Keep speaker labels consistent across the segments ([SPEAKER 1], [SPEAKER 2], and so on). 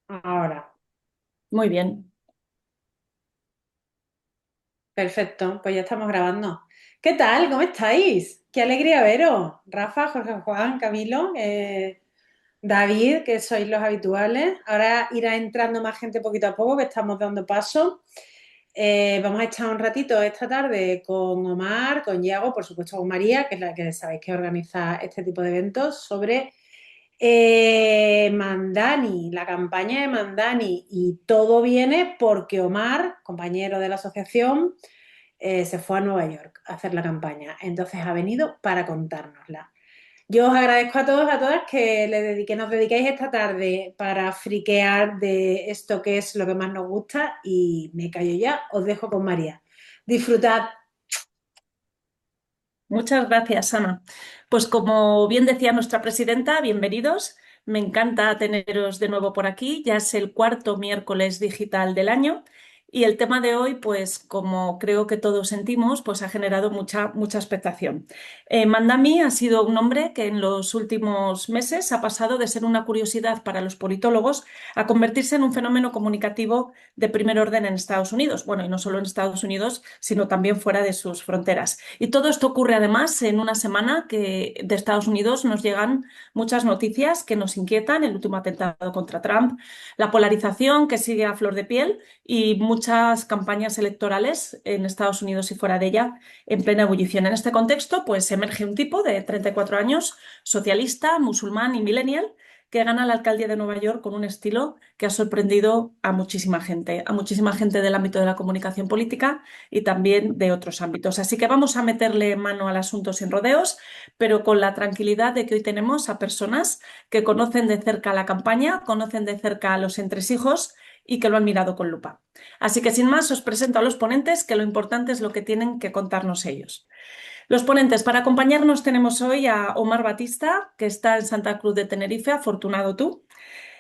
[SPEAKER 1] Ahora,
[SPEAKER 2] Muy bien.
[SPEAKER 1] perfecto, pues ya estamos grabando. ¿Qué tal? ¿Cómo estáis? Qué alegría veros. Rafa, Jorge Juan, Camilo, David, que sois los habituales. Ahora irá entrando más gente poquito a poco, que estamos dando paso. Vamos a echar un ratito esta tarde con Omar, con Yago, por supuesto con María, que es la que sabéis que organiza este tipo de eventos, sobre Mandani, la campaña de Mandani. Y todo viene porque Omar, compañero de la asociación, se fue a Nueva York a hacer la campaña. Entonces ha venido para contárnosla. Yo os agradezco a todos, a todas que nos dediquéis esta tarde para friquear de esto que es lo que más nos gusta y me callo ya, os dejo con María. Disfrutad.
[SPEAKER 2] Muchas gracias, Ana. Pues como bien decía nuestra presidenta, bienvenidos. Me encanta teneros de nuevo por aquí. Ya es el cuarto miércoles digital del año y el tema de hoy, pues como creo que todos sentimos, pues ha generado mucha expectación. Mandami ha sido un nombre que en los últimos meses ha pasado de ser una curiosidad para los politólogos a convertirse en un fenómeno comunicativo de primer orden en Estados Unidos. Bueno, y no solo en Estados Unidos, sino también fuera de sus fronteras. Y todo esto ocurre además en una semana que de Estados Unidos nos llegan muchas noticias que nos inquietan, el último atentado contra Trump, la polarización que sigue a flor de piel y muchas campañas electorales en Estados Unidos y fuera de ella en plena ebullición. En este contexto, pues emerge un tipo de 34 años, socialista, musulmán y millennial, que gana la alcaldía de Nueva York con un estilo que ha sorprendido a muchísima gente del ámbito de la comunicación política y también de otros ámbitos. Así que vamos a meterle mano al asunto sin rodeos, pero con la tranquilidad de que hoy tenemos a personas que conocen de cerca la campaña, conocen de cerca a los entresijos y que lo han mirado con lupa. Así que sin más os presento a los ponentes, que lo importante es lo que tienen que contarnos ellos. Los ponentes para acompañarnos tenemos hoy a Omar Batista, que está en Santa Cruz de Tenerife, afortunado tú.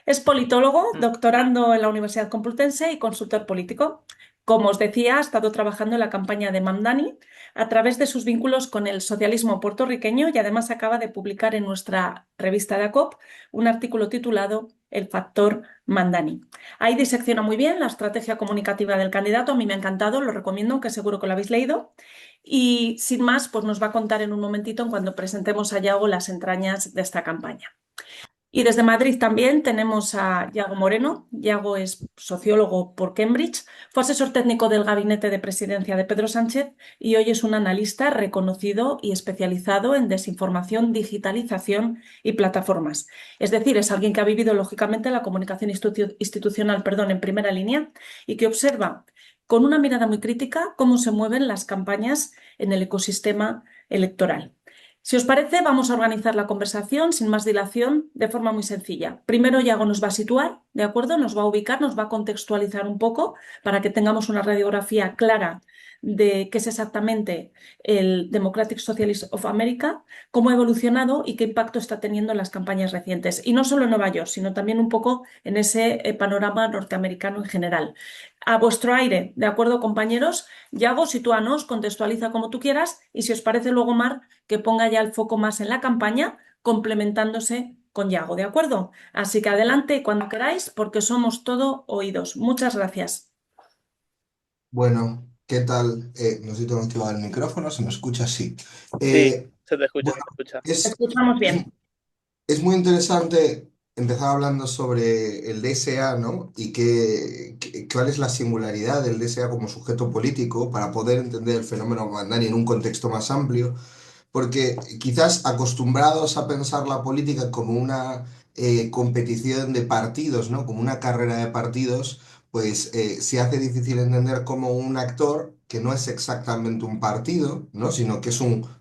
[SPEAKER 2] Es politólogo, doctorando en la Universidad Complutense y consultor político. Como os decía, ha estado trabajando en la campaña de Mamdani a través de sus vínculos con el socialismo puertorriqueño y además acaba de publicar en nuestra revista de ACOP un artículo titulado El factor Mandani. Ahí disecciona muy bien la estrategia comunicativa del candidato. A mí me ha encantado, lo recomiendo, aunque seguro que lo habéis leído. Y sin más, pues nos va a contar en un momentito, en cuando presentemos a Yago, las entrañas de esta campaña. Y desde Madrid también tenemos a Yago Moreno. Yago es sociólogo por Cambridge, fue asesor técnico del gabinete de presidencia de Pedro Sánchez y hoy es un analista reconocido y especializado en desinformación, digitalización y plataformas. Es decir, es alguien que ha vivido lógicamente la comunicación institucional, en primera línea y que observa con una mirada muy crítica cómo se mueven las campañas en el ecosistema electoral. Si os parece, vamos a organizar la conversación sin más dilación de forma muy sencilla. Primero, Yago nos va a situar, ¿de acuerdo? Nos va a ubicar, nos va a contextualizar un poco para que tengamos una radiografía clara de qué es exactamente el Democratic Socialist of America, cómo ha evolucionado y qué impacto está teniendo en las campañas recientes. Y no solo en Nueva York, sino también un poco en ese panorama norteamericano en general. A vuestro aire, ¿de acuerdo, compañeros? Yago, sitúanos, contextualiza como tú quieras y si os parece luego, Mar, que ponga ya el foco más en la campaña, complementándose con Yago, ¿de acuerdo? Así que adelante cuando queráis, porque somos todo oídos. Muchas gracias.
[SPEAKER 3] Bueno, ¿qué tal? No sé si tengo activado el micrófono, ¿se me escucha? Sí.
[SPEAKER 4] Sí,
[SPEAKER 3] Eh,
[SPEAKER 4] se te escucha, se
[SPEAKER 3] bueno,
[SPEAKER 4] te escucha.
[SPEAKER 2] Te
[SPEAKER 3] es,
[SPEAKER 2] escuchamos
[SPEAKER 3] es,
[SPEAKER 2] bien.
[SPEAKER 3] es muy interesante empezar hablando sobre el DSA, ¿no? Y cuál es la singularidad del DSA como sujeto político para poder entender el fenómeno Mandani en un contexto más amplio, porque quizás acostumbrados a pensar la política como una competición de partidos, ¿no? Como una carrera de partidos, pues se hace difícil entender cómo un actor que no es exactamente un partido, ¿no? Sino que es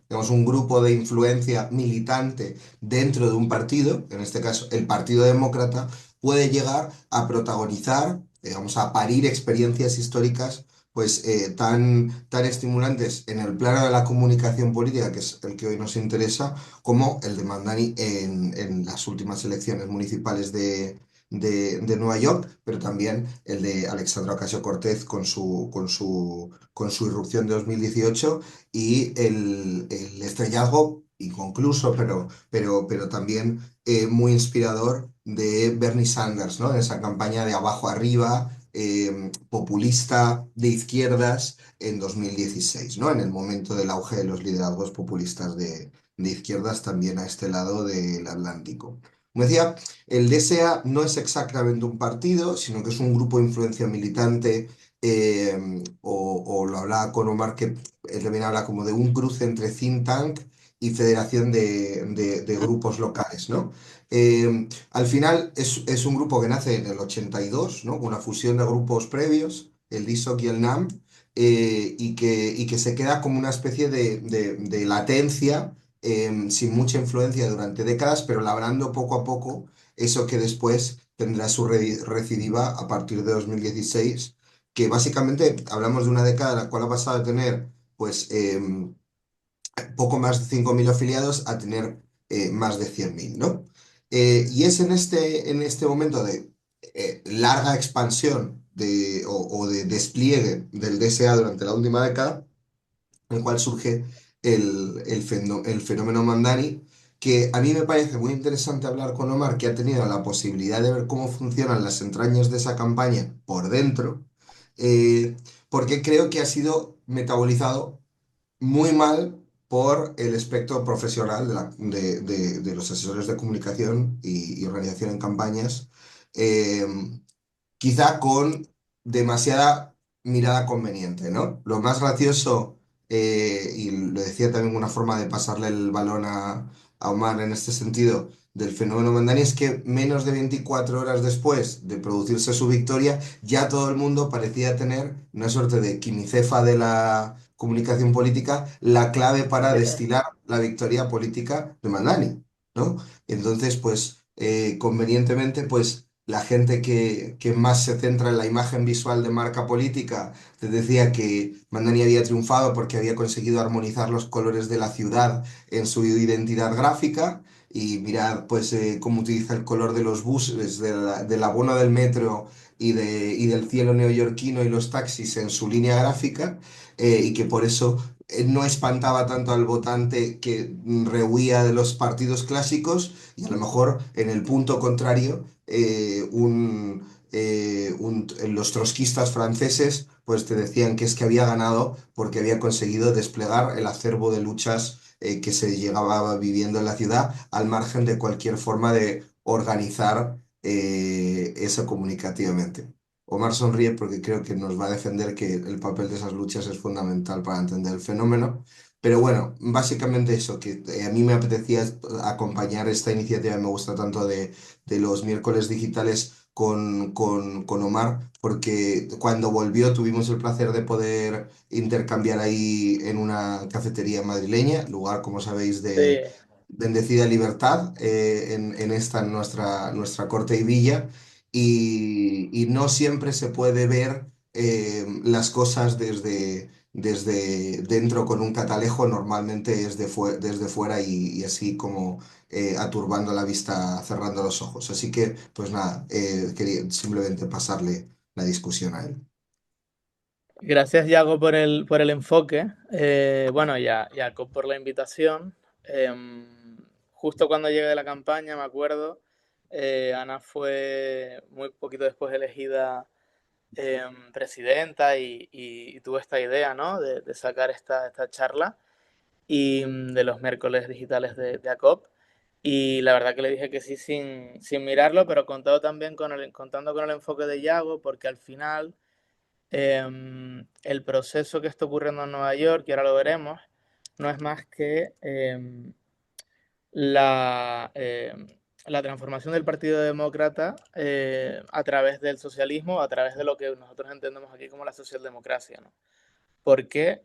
[SPEAKER 3] digamos, un grupo de influencia militante dentro de un partido, en este caso el Partido Demócrata, puede llegar a protagonizar, digamos, a parir experiencias históricas pues tan estimulantes en el plano de la comunicación política, que es el que hoy nos interesa, como el de Mandani en las últimas elecciones municipales de Nueva York, pero también el de Alexandra Ocasio-Cortez con su irrupción de 2018 y el estrellato inconcluso, pero también muy inspirador de Bernie Sanders, ¿no? En esa campaña de abajo arriba, populista de izquierdas en 2016, ¿no? En el momento del auge de los liderazgos populistas de izquierdas también a este lado del Atlántico. Como decía, el DSA no es exactamente un partido, sino que es un grupo de influencia militante, o lo hablaba con Omar, que él también habla como de un cruce entre think tank y federación de grupos locales, ¿no? Al final es un grupo que nace en el 82, ¿no? Con una fusión de grupos previos, el DISOC y el NAM, y que se queda como una especie de latencia, sin mucha influencia durante décadas, pero labrando poco a poco eso que después tendrá su recidiva a partir de 2016, que básicamente hablamos de una década en la cual ha pasado de tener, pues, poco más de 5.000 afiliados a tener más de 100.000, ¿no? Y es en este momento de larga expansión o de despliegue del DSA durante la última década, en el cual surge el fenómeno Mandani, que a mí me parece muy interesante hablar con Omar, que ha tenido la posibilidad de ver cómo funcionan las entrañas de esa campaña por dentro, eh, porque creo que ha sido metabolizado muy mal por el espectro profesional de los asesores de comunicación y organización en campañas, eh, quizá con demasiada mirada conveniente, ¿no? Lo más gracioso, y lo decía también una forma de pasarle el balón a Omar en este sentido, del fenómeno Mandani, es que menos de 24 horas después de producirse su victoria, ya todo el mundo parecía tener una suerte de quimicefa de la comunicación política, la clave para destilar la victoria política de Mandani, ¿no? Entonces, pues, convenientemente, pues la gente que más se centra en la imagen visual de marca política te decía que Mandani había triunfado porque había conseguido armonizar los colores de la ciudad en su identidad gráfica. Y mirad, pues, cómo utiliza el color de los buses, del abono del metro y del cielo neoyorquino y los taxis en su línea gráfica, y que por eso no espantaba tanto al votante que rehuía de los partidos clásicos, y a lo mejor en el punto contrario, los trotskistas franceses pues te decían que es que había ganado porque había conseguido desplegar el acervo de luchas que se llegaba viviendo en la ciudad, al margen de cualquier forma de organizar eso comunicativamente. Omar sonríe porque creo que nos va a defender que el papel de esas luchas es fundamental para entender el fenómeno. Pero bueno, básicamente eso, que a mí me apetecía acompañar esta iniciativa, me gusta tanto de los miércoles digitales con Omar, porque cuando volvió tuvimos el placer de poder intercambiar ahí en una cafetería madrileña, lugar, como sabéis, de
[SPEAKER 4] Sí,
[SPEAKER 3] bendecida libertad, en esta nuestra corte y villa, y no siempre se puede ver las cosas desde dentro con un catalejo, normalmente es desde fuera y así como aturbando la vista, cerrando los ojos. Así que, pues nada, quería simplemente pasarle la discusión a él.
[SPEAKER 4] gracias Yago por el enfoque. Bueno, ya Jacob por la invitación. Justo cuando llegué de la campaña, me acuerdo, Ana fue muy poquito después elegida presidenta y tuvo esta idea, ¿no? De sacar esta charla y de los miércoles digitales de ACOP. Y la verdad que le dije que sí sin mirarlo, pero contando con el enfoque de Yago, porque al final el proceso que está ocurriendo en Nueva York, y ahora lo veremos, no es más que la, eh, la transformación del Partido Demócrata a través del socialismo, a través de lo que nosotros entendemos aquí como la socialdemocracia, ¿no? Porque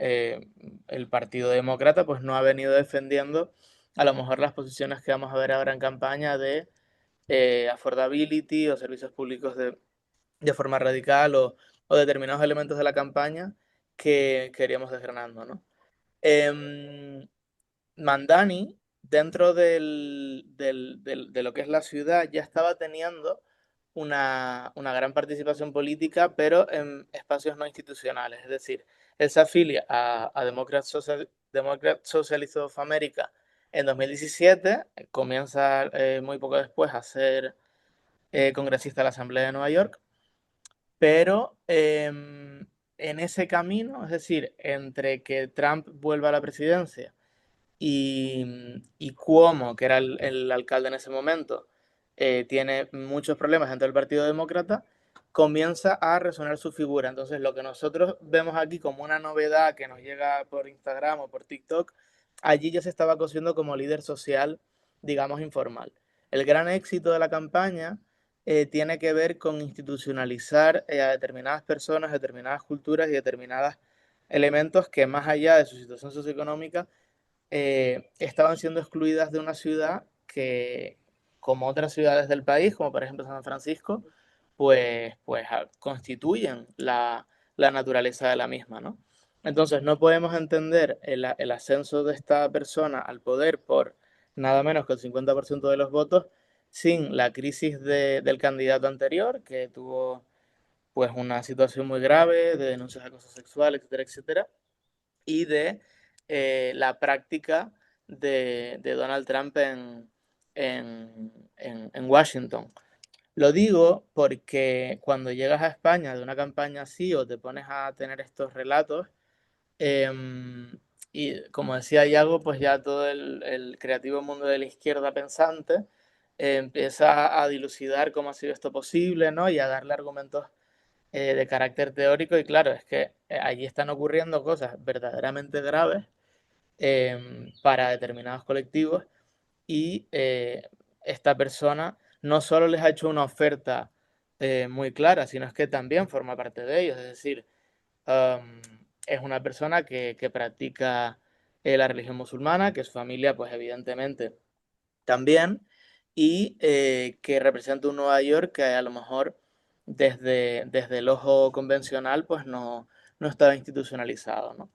[SPEAKER 4] el Partido Demócrata pues no ha venido defendiendo a lo mejor las posiciones que vamos a ver ahora en campaña de affordability o servicios públicos de forma radical o determinados elementos de la campaña que queríamos desgranando, ¿no? Mandani, dentro de lo que es la ciudad, ya estaba teniendo una gran participación política, pero en espacios no institucionales. Es decir, él se afilia a Democrat Socialist of America En 2017 comienza muy poco después a ser congresista de la Asamblea de Nueva York, pero en ese camino, es decir, entre que Trump vuelva a la presidencia y Cuomo, que era el alcalde en ese momento, tiene muchos problemas dentro del Partido Demócrata, comienza a resonar su figura. Entonces, lo que nosotros vemos aquí como una novedad que nos llega por Instagram o por TikTok, allí ya se estaba cociendo como líder social, digamos, informal. El gran éxito de la campaña tiene que ver con institucionalizar a determinadas personas, determinadas culturas y determinados elementos que más allá de su situación socioeconómica estaban siendo excluidas de una ciudad que, como otras ciudades del país, como por ejemplo San Francisco, pues constituyen la naturaleza de la misma, ¿no? Entonces no podemos entender el ascenso de esta persona al poder por nada menos que el 50% de los votos sin la crisis del candidato anterior, que tuvo pues una situación muy grave de denuncias de acoso sexual, etcétera, etcétera, y de la práctica de Donald Trump en Washington. Lo digo porque cuando llegas a España de una campaña así o te pones a tener estos relatos, eh, y como decía Iago, pues ya todo el creativo mundo de la izquierda pensante empieza a dilucidar cómo ha sido esto posible, ¿no? Y a darle argumentos de carácter teórico. Y claro, es que allí están ocurriendo cosas verdaderamente graves para determinados colectivos y esta persona no solo les ha hecho una oferta muy clara, sino es que también forma parte de ellos. Es decir, um, es una persona que practica la religión musulmana, que su familia, pues evidentemente también, y que representa un Nueva York que a lo mejor desde el ojo convencional, pues no estaba institucionalizado, ¿no?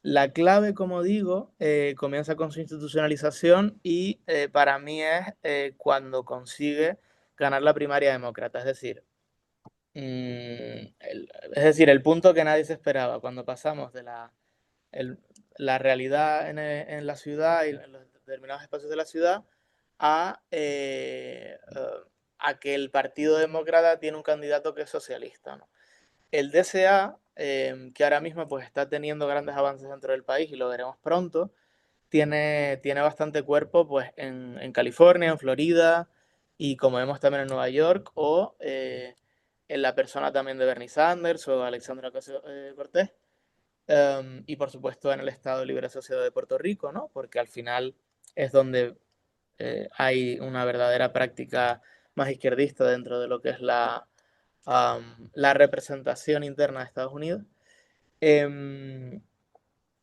[SPEAKER 4] La clave, como digo, comienza con su institucionalización y para mí es cuando consigue ganar la primaria demócrata. Es decir, el punto que nadie se esperaba, cuando pasamos de el- la realidad en la ciudad y en los determinados espacios de la ciudad a que el Partido Demócrata tiene un candidato que es socialista, ¿no? El DSA, que ahora mismo pues está teniendo grandes avances dentro del país y lo veremos pronto, tiene bastante cuerpo pues en California, en Florida y como vemos también en Nueva York o en la persona también de Bernie Sanders o Alexandra Ocasio-Cortez y por supuesto en el Estado Libre Asociado de Puerto Rico, ¿no? Porque al final es donde hay una verdadera práctica más izquierdista dentro de lo que es la representación interna de Estados Unidos. Em,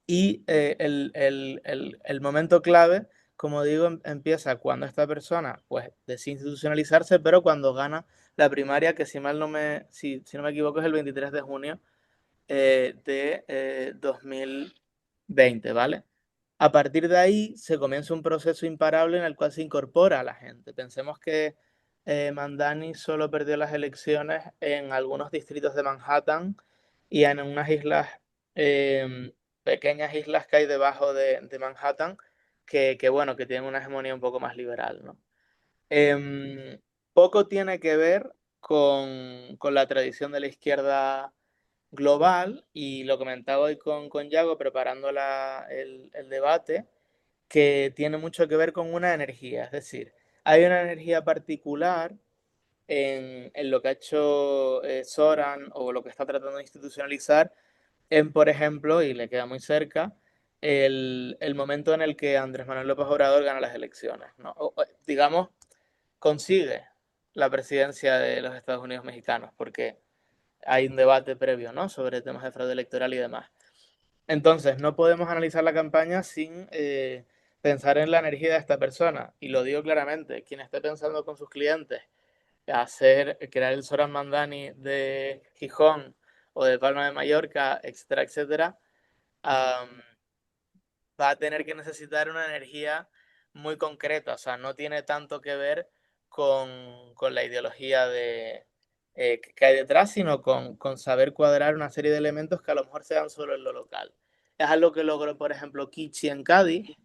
[SPEAKER 4] y el momento clave, como digo, empieza cuando esta persona pues desinstitucionalizarse, pero cuando gana la primaria, que si no me equivoco es el 23 de junio de 2020, ¿vale? A partir de ahí se comienza un proceso imparable en el cual se incorpora a la gente. Pensemos que Mandani solo perdió las elecciones en algunos distritos de Manhattan y en unas islas, eh, pequeñas islas que hay debajo de Manhattan, bueno, que tienen una hegemonía un poco más liberal, ¿no? Em, Poco tiene que ver con la tradición de la izquierda global, y lo comentaba hoy con Yago preparando el debate, que tiene mucho que ver con una energía, es decir, hay una energía particular en lo que ha hecho Soran o lo que está tratando de institucionalizar por ejemplo, y le queda muy cerca, el momento en el que Andrés Manuel López Obrador gana las elecciones, ¿no? Digamos, consigue la presidencia de los Estados Unidos mexicanos, porque hay un debate previo, ¿no? Sobre temas de fraude electoral y demás. Entonces, no podemos analizar la campaña sin pensar en la energía de esta persona. Y lo digo claramente, quien esté pensando con sus clientes crear el Soran Mandani de Gijón o de Palma de Mallorca, etcétera, etcétera, um, va a tener que necesitar una energía muy concreta. O sea, no tiene tanto que ver con la ideología que hay detrás, sino con saber cuadrar una serie de elementos que a lo mejor se dan solo en lo local. Es algo que logró, por ejemplo, Kichi en Cádiz,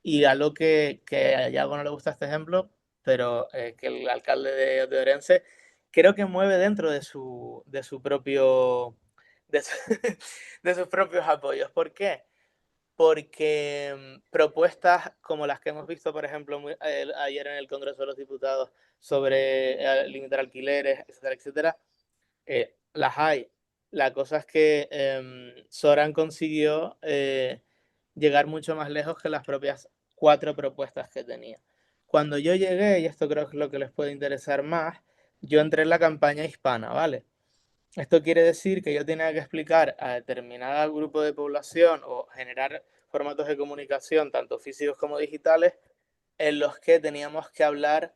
[SPEAKER 4] Y algo que a Yago no le gusta este ejemplo, pero que el alcalde de Orense creo que mueve dentro de su propio, de, su- de sus propios apoyos. ¿Por qué? Porque propuestas como las que hemos visto, por ejemplo, ayer en el Congreso de los Diputados sobre limitar alquileres, etcétera, etcétera, las hay. La cosa es que Soran consiguió llegar mucho más lejos que las propias 4 propuestas que tenía. Cuando yo llegué, y esto creo que es lo que les puede interesar más, yo entré en la campaña hispana, ¿vale? Esto quiere decir que yo tenía que explicar a determinado grupo de población o generar formatos de comunicación, tanto físicos como digitales, en los que teníamos que hablar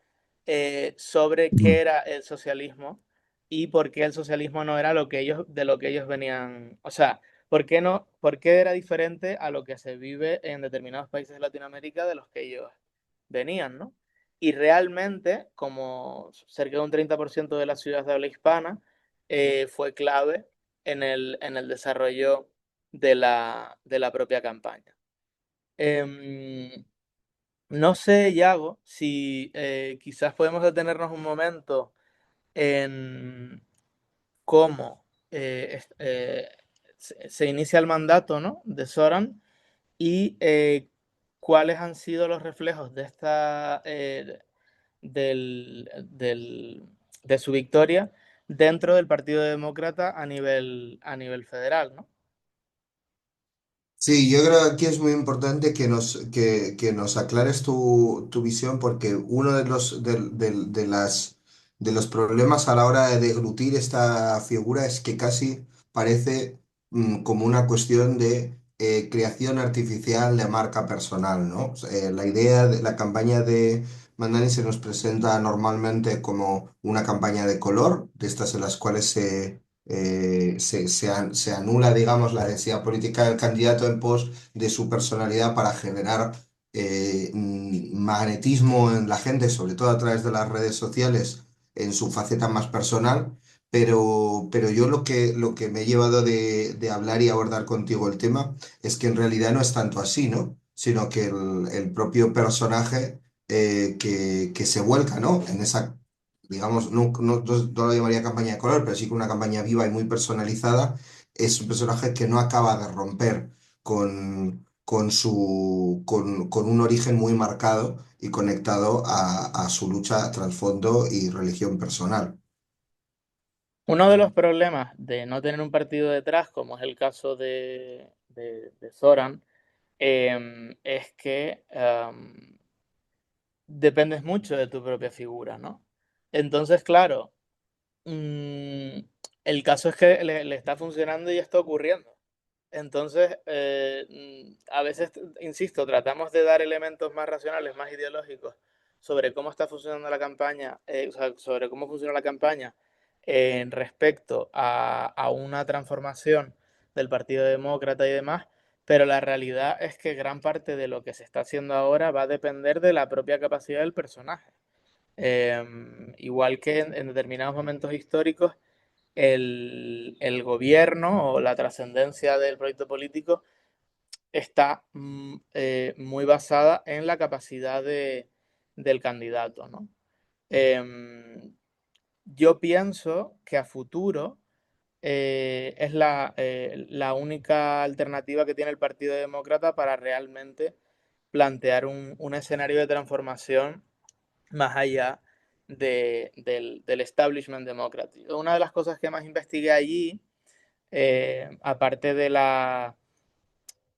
[SPEAKER 4] sobre qué
[SPEAKER 3] Mm.
[SPEAKER 4] era el socialismo y por qué el socialismo no era de lo que ellos venían, o sea, por qué era diferente a lo que se vive en determinados países de Latinoamérica de los que ellos venían, ¿no? Y realmente, como cerca de un 30% de las ciudades de habla hispana, fue clave en el desarrollo de la propia campaña. Em, no sé, Yago, si quizás podemos detenernos un momento en cómo se inicia el mandato, ¿no?, de Soran y cuáles han sido los reflejos de su victoria dentro del Partido Demócrata a nivel federal, ¿no?
[SPEAKER 3] Sí, yo creo que aquí es muy importante que nos aclares tu visión porque uno de los problemas a la hora de deglutir esta figura es que casi parece como una cuestión de creación artificial de marca personal, ¿no? O sea, la idea de la campaña de Mandani se nos presenta normalmente como una campaña de color, de estas en las cuales se anula, digamos, la densidad política del candidato en pos de su personalidad para generar magnetismo en la gente, sobre todo a través de las redes sociales, en su faceta más personal. Pero yo lo que me he llevado de hablar y abordar contigo el tema es que en realidad no es tanto así, ¿no? Sino que el propio personaje que se vuelca, ¿no? En esa digamos, no lo llamaría campaña de color, pero sí que una campaña viva y muy personalizada, es un personaje que no acaba de romper con un origen muy marcado y conectado a su lucha, trasfondo y religión personal.
[SPEAKER 4] Uno de los problemas de no tener un partido detrás, como es el caso de Zoran, es que dependes mucho de tu propia figura, ¿no? Entonces, claro, mm, el caso es que le está funcionando y está ocurriendo. Entonces, a veces, insisto, tratamos de dar elementos más racionales, más ideológicos sobre cómo está funcionando la campaña, o sea, sobre cómo funciona la campaña en respecto a una transformación del Partido Demócrata y demás, pero la realidad es que gran parte de lo que se está haciendo ahora va a depender de la propia capacidad del personaje. Igual que en determinados momentos históricos, el gobierno o la trascendencia del proyecto político está muy basada en la capacidad del candidato, ¿no? Em, yo pienso que a futuro es la única alternativa que tiene el Partido Demócrata para realmente plantear un escenario de transformación más allá del establishment democrático. Una de las cosas que más investigué allí, aparte de la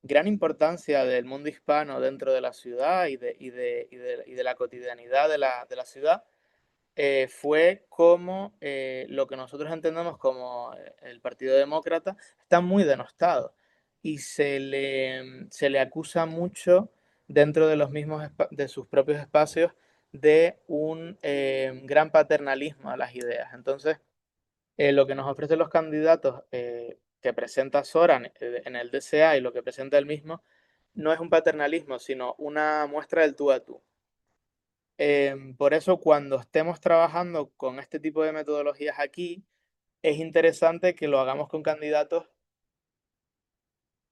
[SPEAKER 4] gran importancia del mundo hispano dentro de la ciudad y de la cotidianidad de la ciudad, fue cómo lo que nosotros entendemos como el Partido Demócrata está muy denostado y se le acusa mucho dentro de los mismos de sus propios espacios de un gran paternalismo a las ideas. Entonces, lo que nos ofrecen los candidatos que presenta Soran en el DCA y lo que presenta él mismo no es un paternalismo, sino una muestra del tú a tú. Por eso, cuando estemos trabajando con este tipo de metodologías aquí, es interesante que lo hagamos con candidatos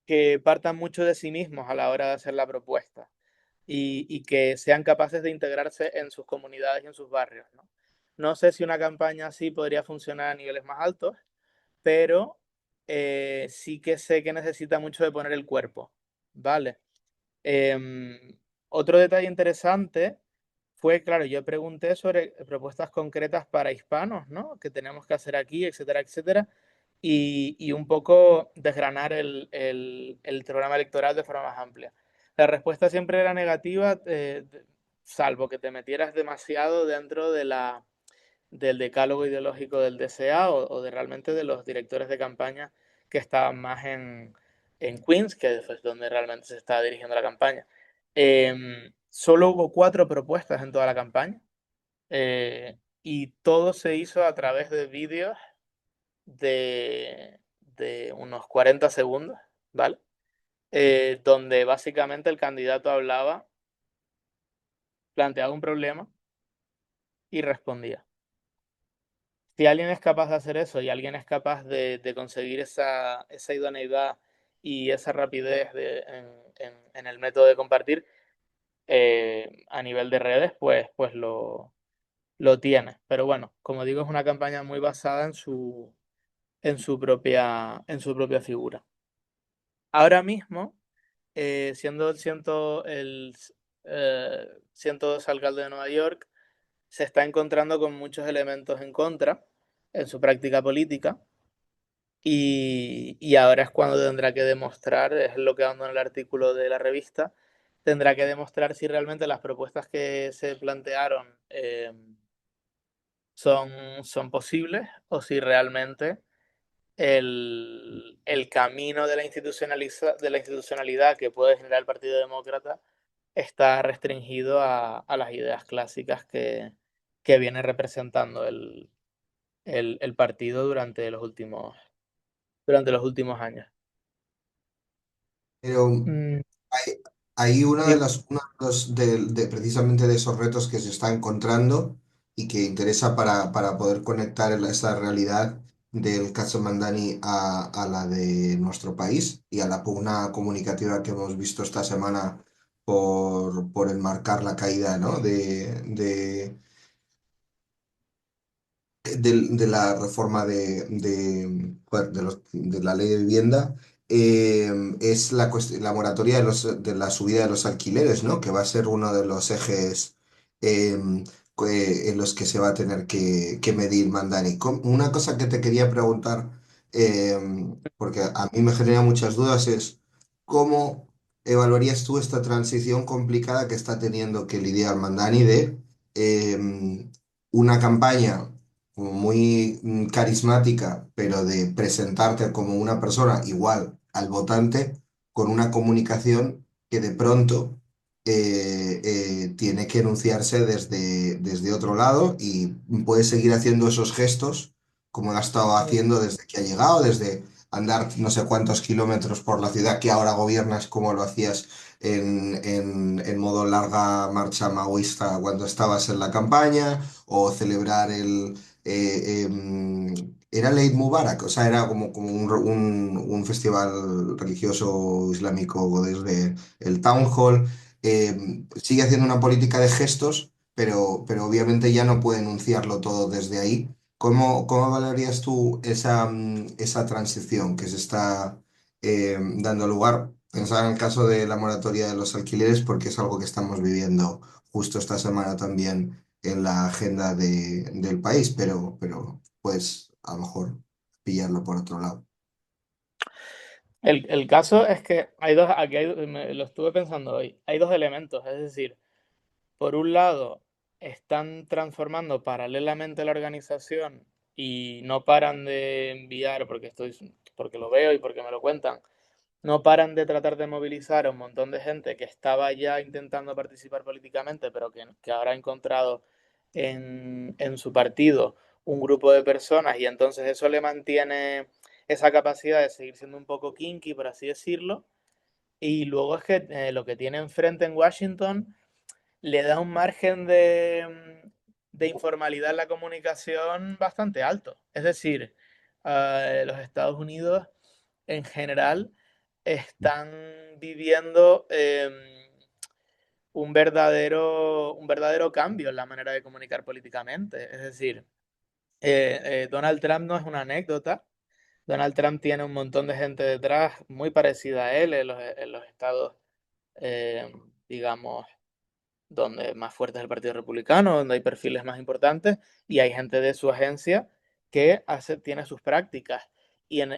[SPEAKER 4] que partan mucho de sí mismos a la hora de hacer la propuesta. y que sean capaces de integrarse en sus comunidades y en sus barrios, ¿no? No sé si una campaña así podría funcionar a niveles más altos, pero sí que sé que necesita mucho de poner el cuerpo, ¿vale? Otro detalle interesante fue, claro, yo pregunté sobre propuestas concretas para hispanos, ¿no? Que tenemos que hacer aquí, etcétera, etcétera, y un poco desgranar el programa electoral de forma más amplia. La respuesta siempre era negativa, salvo que te metieras demasiado dentro del decálogo ideológico del DCA o de realmente de los directores de campaña que estaban más en Queens, que es donde realmente se estaba dirigiendo la campaña. Solo hubo 4 propuestas en toda la campaña, y todo se hizo a través de vídeos de unos 40 segundos, ¿vale? Donde básicamente el candidato hablaba, planteaba un problema y respondía. Si alguien es capaz de hacer eso y alguien es capaz de conseguir esa idoneidad y esa rapidez en el método de compartir a nivel de redes, pues lo tiene. Pero bueno, como digo, es una campaña muy basada en su propia figura. Ahora mismo, siendo 2 alcalde de Nueva York, se está encontrando con muchos elementos en contra en su práctica política. Y ahora es cuando tendrá que demostrar, es lo que ando en el artículo de la revista, tendrá que demostrar si realmente las propuestas que se plantearon son posibles o si realmente el camino de la institucionalidad que puede generar el Partido Demócrata está restringido a las ideas clásicas que viene representando el partido durante los últimos años.
[SPEAKER 3] Pero
[SPEAKER 4] Mm,
[SPEAKER 3] hay, hay
[SPEAKER 4] Dime.
[SPEAKER 3] uno precisamente de esos retos que se está encontrando y que interesa para poder conectar esa realidad del caso Mandani a la de nuestro país y a la pugna comunicativa que hemos visto esta semana por enmarcar la caída, ¿no? de la reforma joder, de la ley de vivienda, es la moratoria de la subida de los alquileres, ¿no? Que va a ser uno de los ejes eh, en los que se va a tener que medir Mandani. Una cosa que te quería preguntar, eh, porque a mí me genera muchas dudas, es cómo evaluarías tú esta transición complicada que está teniendo que lidiar Mandani de una campaña como muy carismática, pero de presentarte como una persona igual al votante, con una comunicación que de pronto tiene que enunciarse desde otro lado y puede seguir haciendo esos gestos como lo ha estado haciendo desde que ha llegado, desde andar no sé cuántos kilómetros por la ciudad que ahora gobiernas como lo hacías en modo larga marcha maoísta cuando estabas en la campaña, o celebrar era el Eid Mubarak, o sea, era como un festival religioso islámico desde el Town Hall. Sigue haciendo una política de gestos, pero obviamente ya no puede enunciarlo todo desde ahí. ¿Cómo valorarías tú esa transición que se está dando lugar? Pensaba en el caso de la moratoria de los alquileres, porque es algo que estamos viviendo justo esta semana también en la agenda del país, pero pues a lo mejor pillarlo por otro lado.
[SPEAKER 4] El caso es que lo estuve pensando hoy, hay dos elementos, es decir, por un lado, están transformando paralelamente la organización y no paran de enviar, porque lo veo y porque me lo cuentan, no paran de tratar de movilizar a un montón de gente que estaba ya intentando participar políticamente, pero que ahora ha encontrado en su partido un grupo de personas y entonces eso le mantiene esa capacidad de seguir siendo un poco kinky, por así decirlo. Y luego es que lo que tiene enfrente en Washington le da un margen de informalidad en la comunicación bastante alto. Es decir, los Estados Unidos en general están viviendo un verdadero cambio en la manera de comunicar políticamente. Es decir, Donald Trump no es una anécdota. Donald Trump tiene un montón de gente detrás muy parecida a él en los estados, eh, digamos, donde más fuerte es el Partido Republicano, donde hay perfiles más importantes, y hay gente de su agencia que tiene sus prácticas. Y en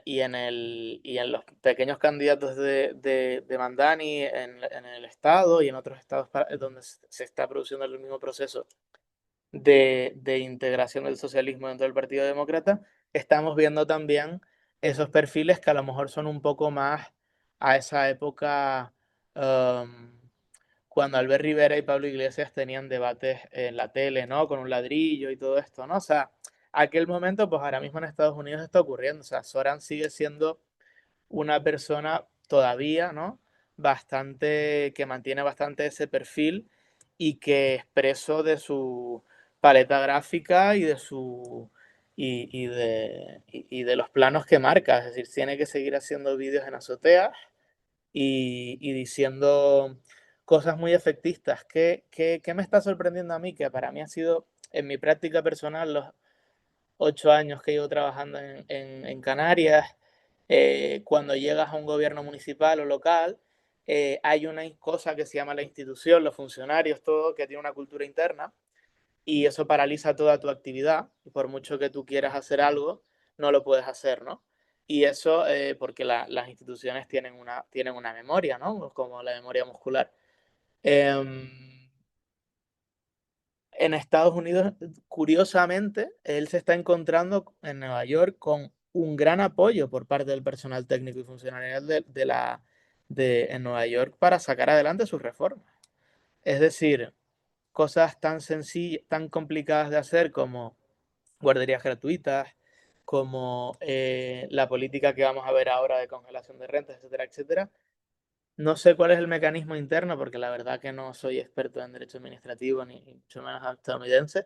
[SPEAKER 4] los pequeños candidatos de Mandani en el estado y en otros estados donde se está produciendo el mismo proceso de integración del socialismo dentro del Partido Demócrata, estamos viendo también esos perfiles que a lo mejor son un poco más a esa época, cuando Albert Rivera y Pablo Iglesias tenían debates en la tele, ¿no? Con un ladrillo y todo esto, ¿no? O sea, aquel momento, pues ahora mismo en Estados Unidos está ocurriendo. O sea, Soran sigue siendo una persona todavía, ¿no? Bastante, que mantiene bastante ese perfil y que expreso de su paleta gráfica y de su y de los planos que marca. Es decir, tiene que seguir haciendo vídeos en azoteas y diciendo cosas muy efectistas. ¿Qué me está sorprendiendo a mí? Que para mí ha sido, en mi práctica personal, los 8 años que llevo trabajando en Canarias, cuando llegas a un gobierno municipal o local, hay una cosa que se llama la institución, los funcionarios, todo, que tiene una cultura interna y eso paraliza toda tu actividad. Y por mucho que tú quieras hacer algo, no lo puedes hacer, ¿no? Y eso porque las instituciones tienen una memoria, ¿no? Como la memoria muscular. En Estados Unidos, curiosamente, él se está encontrando en Nueva York con un gran apoyo por parte del personal técnico y funcionarial en Nueva York para sacar adelante sus reformas. Es decir, cosas tan sencillas, tan complicadas de hacer como guarderías gratuitas, como la política que vamos a ver ahora de congelación de rentas, etcétera, etcétera. No sé cuál es el mecanismo interno, porque la verdad que no soy experto en derecho administrativo, ni mucho menos estadounidense,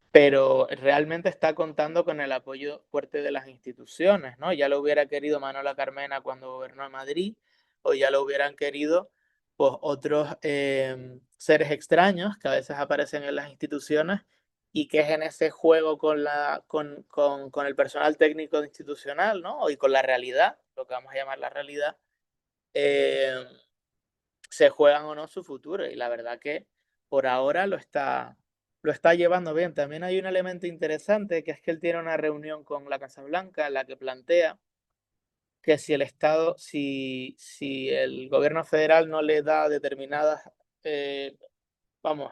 [SPEAKER 4] pero realmente está contando con el apoyo fuerte de las instituciones, ¿no? Ya lo hubiera querido Manuela Carmena cuando gobernó en Madrid, o ya lo hubieran querido pues, otros seres extraños que a veces aparecen en las instituciones y que es en ese juego con el personal técnico institucional, ¿no? Y con la realidad, lo que vamos a llamar la realidad, eh, se juegan o no su futuro. Y la verdad que por ahora lo está llevando bien. También hay un elemento interesante, que es que él tiene una reunión con la Casa Blanca en la que plantea que si el Estado, si el gobierno federal no le da determinadas, vamos,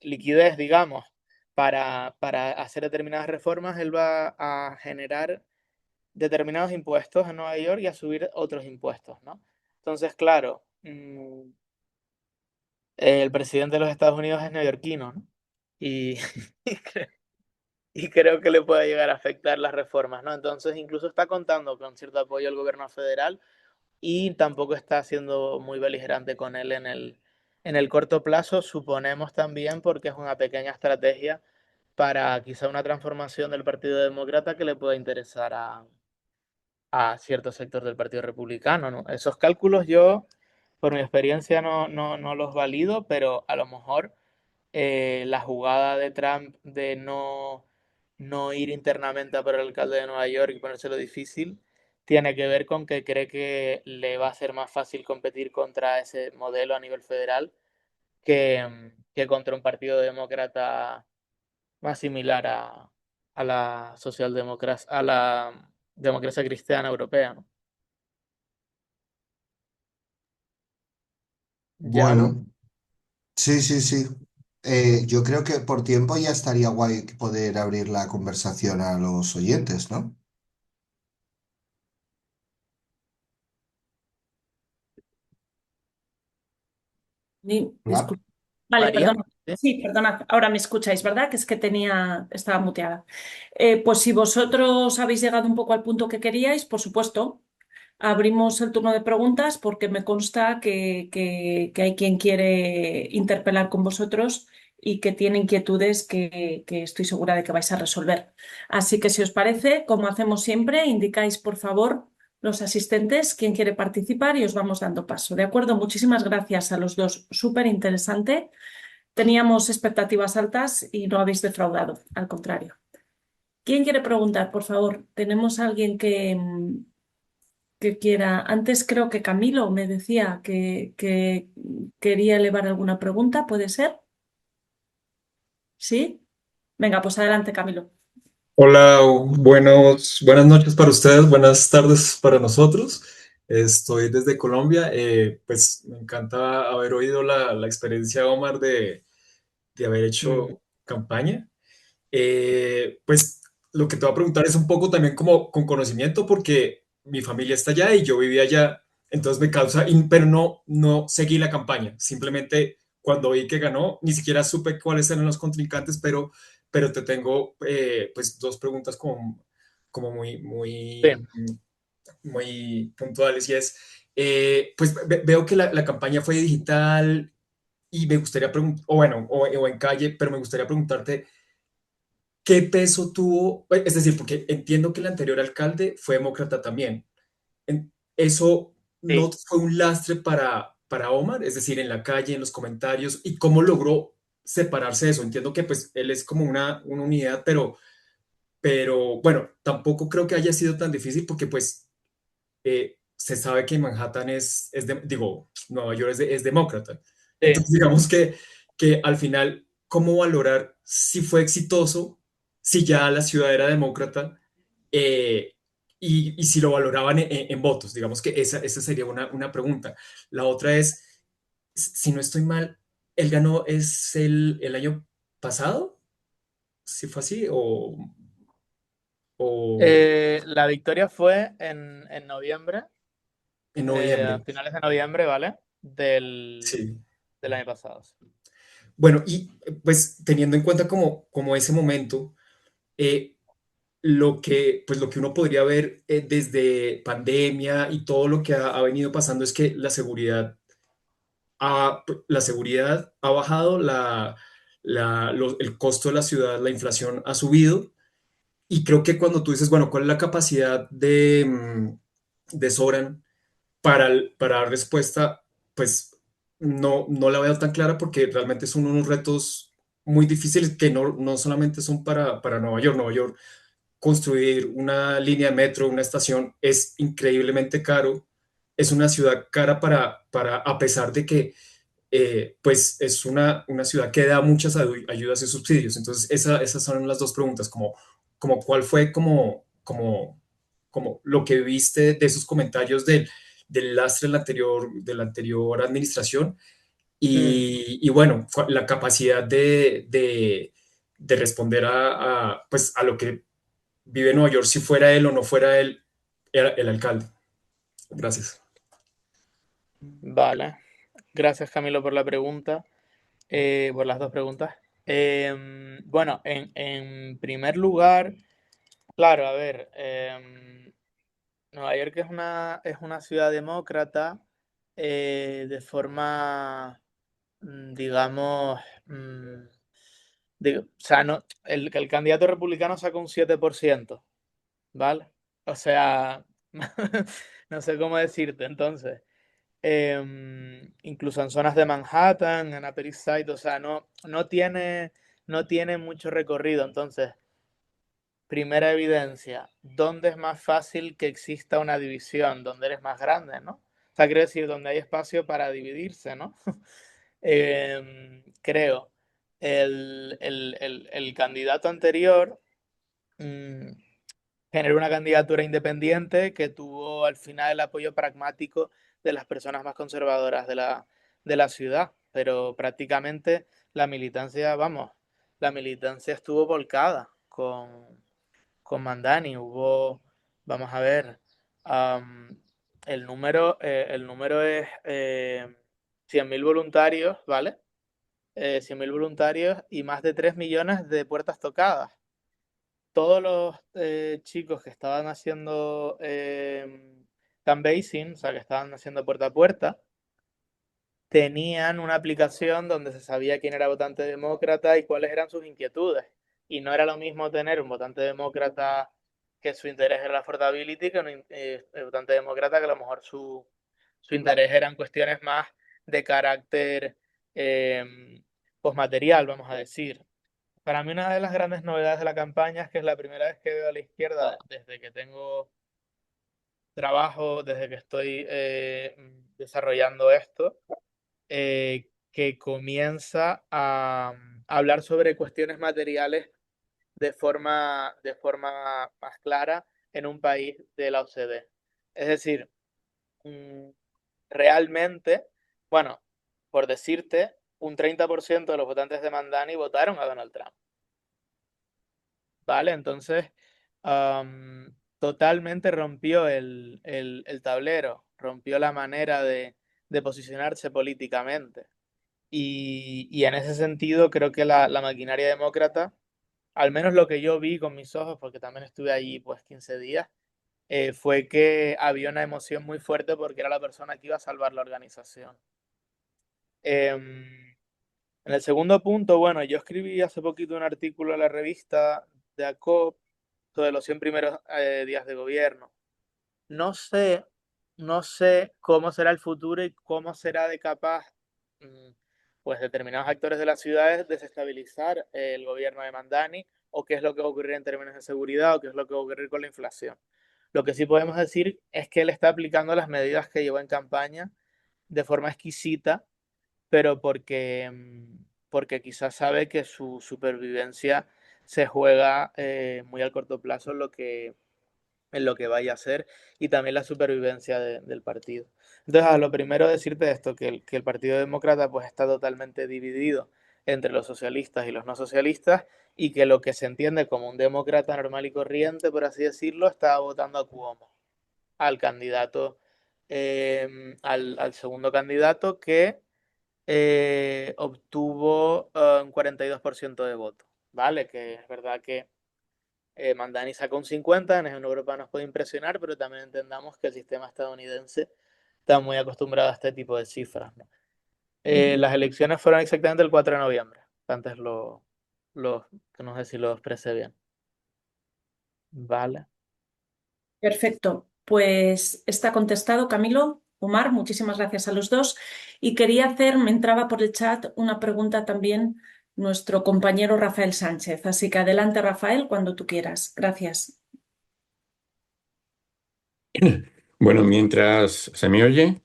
[SPEAKER 4] liquidez, digamos, para hacer determinadas reformas, él va a generar determinados impuestos en Nueva York y a subir otros impuestos, ¿no? Entonces, claro, el presidente de los Estados Unidos es neoyorquino, ¿no? Y, y creo que le puede llegar a afectar las reformas, ¿no? Entonces, incluso está contando con cierto apoyo al gobierno federal y tampoco está siendo muy beligerante con él en el corto plazo, suponemos también porque es una pequeña estrategia para quizá una transformación del Partido Demócrata que le pueda interesar a cierto sector del Partido Republicano, ¿no? Esos cálculos yo, por mi experiencia, no los valido, pero a lo mejor la jugada de Trump de no ir internamente a por el alcalde de Nueva York y ponérselo difícil, tiene que ver con que cree que le va a ser más fácil competir contra ese modelo a nivel federal que contra un partido demócrata más similar a la socialdemocracia, a la democracia cristiana europea, ¿no? Yago,
[SPEAKER 3] Bueno, sí, sí, sí. Yo creo que por tiempo ya estaría guay poder abrir la conversación a los oyentes, ¿no? Hola.
[SPEAKER 2] Disculpa. Vale,
[SPEAKER 4] María,
[SPEAKER 2] perdona.
[SPEAKER 4] ¿sí?
[SPEAKER 2] Sí, perdona. Ahora me escucháis, ¿verdad? Que es que estaba muteada. Pues si vosotros habéis llegado un poco al punto que queríais, por supuesto, abrimos el turno de preguntas porque me consta que hay quien quiere interpelar con vosotros y que tiene inquietudes que estoy segura de que vais a resolver. Así que si os parece, como hacemos siempre, indicáis por favor los asistentes, quién quiere participar y os vamos dando paso. ¿De acuerdo? Muchísimas gracias a los dos. Súper interesante. Teníamos expectativas altas y no habéis defraudado, al contrario. ¿Quién quiere preguntar, por favor? ¿Tenemos alguien que quiera? Antes creo que Camilo me decía que quería elevar alguna pregunta, ¿puede ser? ¿Sí? Venga, pues adelante, Camilo.
[SPEAKER 5] Hola, buenas noches para ustedes, buenas tardes para nosotros. Estoy desde Colombia. Pues me encanta haber oído la experiencia de Omar de haber
[SPEAKER 4] Mm,
[SPEAKER 5] hecho campaña. Pues lo que te voy a preguntar es un poco también como con conocimiento porque mi familia está allá y yo vivía allá, entonces me causa, pero no seguí la campaña, simplemente cuando vi que ganó, ni siquiera supe cuáles eran los contrincantes, pero te tengo pues dos preguntas como
[SPEAKER 4] sí.
[SPEAKER 5] muy puntuales y es, pues veo que la campaña fue digital y me gustaría preguntar, o bueno, o en calle, pero me gustaría preguntarte, ¿qué peso tuvo? Es decir, porque entiendo que el anterior alcalde fue demócrata también. ¿Eso no
[SPEAKER 4] Sí.
[SPEAKER 5] fue un lastre para Omar? Es decir, en la calle, en los comentarios, ¿y cómo logró separarse de eso? Entiendo que pues él es como una unidad, pero bueno, tampoco creo que haya sido tan difícil porque pues se sabe que Manhattan digo, Nueva York es demócrata.
[SPEAKER 4] Sí.
[SPEAKER 5] Entonces, digamos que al final, ¿cómo valorar si fue exitoso, si ya la ciudad era demócrata eh, y si lo valoraban en votos? Digamos que esa sería una pregunta. La otra es, si no estoy mal, él ganó es el año pasado, si fue así, o
[SPEAKER 4] La victoria fue en noviembre,
[SPEAKER 5] en
[SPEAKER 4] a
[SPEAKER 5] noviembre.
[SPEAKER 4] finales de noviembre, ¿vale?
[SPEAKER 5] Sí.
[SPEAKER 4] Del año pasado. Sí.
[SPEAKER 5] Bueno, y pues teniendo en cuenta como ese momento, eh, pues lo que uno podría ver desde pandemia y todo lo que ha venido pasando es que la seguridad ha bajado, el costo de la ciudad, la inflación ha subido. Y creo que cuando tú dices, bueno, ¿cuál es la capacidad de Soran para dar respuesta? Pues no la veo tan clara porque realmente son unos retos muy difíciles que no solamente son para Nueva York. Nueva York, construir una línea de metro, una estación, es increíblemente caro. Es una ciudad cara a pesar de que pues es una ciudad que da muchas ayudas y subsidios. Entonces, esas son las dos preguntas, como cuál fue como lo que viste de esos comentarios del lastre de la anterior administración
[SPEAKER 4] Mm,
[SPEAKER 5] y bueno, la capacidad de responder pues, a lo que vive Nueva York, si fuera él o no fuera él el alcalde. Gracias.
[SPEAKER 4] vale. Gracias, Camilo, por la pregunta, por las dos preguntas. Bueno, en primer lugar, claro, a ver, Nueva York es una ciudad demócrata de forma, digamos, o sea, no, el candidato republicano sacó un 7%, ¿vale? O sea, no sé cómo decirte, entonces. Incluso en zonas de Manhattan, en Upper East Side, o sea, no tiene mucho recorrido. Entonces, primera evidencia, ¿dónde es más fácil que exista una división? ¿Dónde eres más grande, no? O sea, quiero decir, donde hay espacio para dividirse, ¿no? Creo. El candidato anterior mm, generó una candidatura independiente que tuvo al final el apoyo pragmático de las personas más conservadoras de la ciudad, pero prácticamente la militancia, vamos, la militancia estuvo volcada con Mandani. Hubo, vamos a ver, um, el número es 100.000 voluntarios, ¿vale? 100.000 voluntarios y más de 3 millones de puertas tocadas. Todos los chicos que estaban haciendo canvassing, o sea, que estaban haciendo puerta a puerta, tenían una aplicación donde se sabía quién era votante demócrata y cuáles eran sus inquietudes. Y no era lo mismo tener un votante demócrata que su interés era la affordability, que el votante demócrata que a lo mejor su interés eran cuestiones más de carácter pues material, vamos a decir. Para mí una de las grandes novedades de la campaña es que es la primera vez que veo a la izquierda desde que tengo trabajo, desde que estoy desarrollando esto, que comienza a hablar sobre cuestiones materiales de forma más clara en un país de la OCDE. Es decir, mm, realmente, bueno, por decirte, un 30% de los votantes de Mandani votaron a Donald Trump. ¿Vale? Entonces, totalmente rompió el tablero, rompió la manera de posicionarse políticamente. Y en ese sentido, creo que la maquinaria demócrata, al menos lo que yo vi con mis ojos, porque también estuve allí pues 15 días, fue que había una emoción muy fuerte porque era la persona que iba a salvar la organización. Em, en el segundo punto, bueno, yo escribí hace poquito un artículo en la revista de ACOP sobre los 100 primeros días de gobierno. No sé, no sé cómo será el futuro y cómo será de capaz mm, pues determinados actores de las ciudades desestabilizar el gobierno de Mandani, o qué es lo que va a ocurrir en términos de seguridad, o qué es lo que va a ocurrir con la inflación. Lo que sí podemos decir es que él está aplicando las medidas que llevó en campaña de forma exquisita, pero porque quizás sabe que su supervivencia se juega muy al corto plazo en lo que vaya a ser, y también la supervivencia del partido. Entonces, a lo primero decirte esto, que el Partido Demócrata pues está totalmente dividido entre los socialistas y los no socialistas, y que lo que se entiende como un demócrata normal y corriente, por así decirlo, está votando a Cuomo, al candidato, al segundo candidato que obtuvo un 42% de votos, ¿vale? Que es verdad que Mandani sacó un 50, en Europa nos puede impresionar, pero también entendamos que el sistema estadounidense está muy acostumbrado a este tipo de cifras, ¿no? Las elecciones fueron exactamente el 4 de noviembre. Antes no sé si lo expresé bien. Vale.
[SPEAKER 2] Perfecto. Pues está contestado, Camilo. Omar, muchísimas gracias a los dos. Y quería hacer, me entraba por el chat una pregunta también nuestro compañero Rafael Sánchez. Así que adelante, Rafael, cuando tú quieras. Gracias.
[SPEAKER 6] Bueno, mientras se me oye,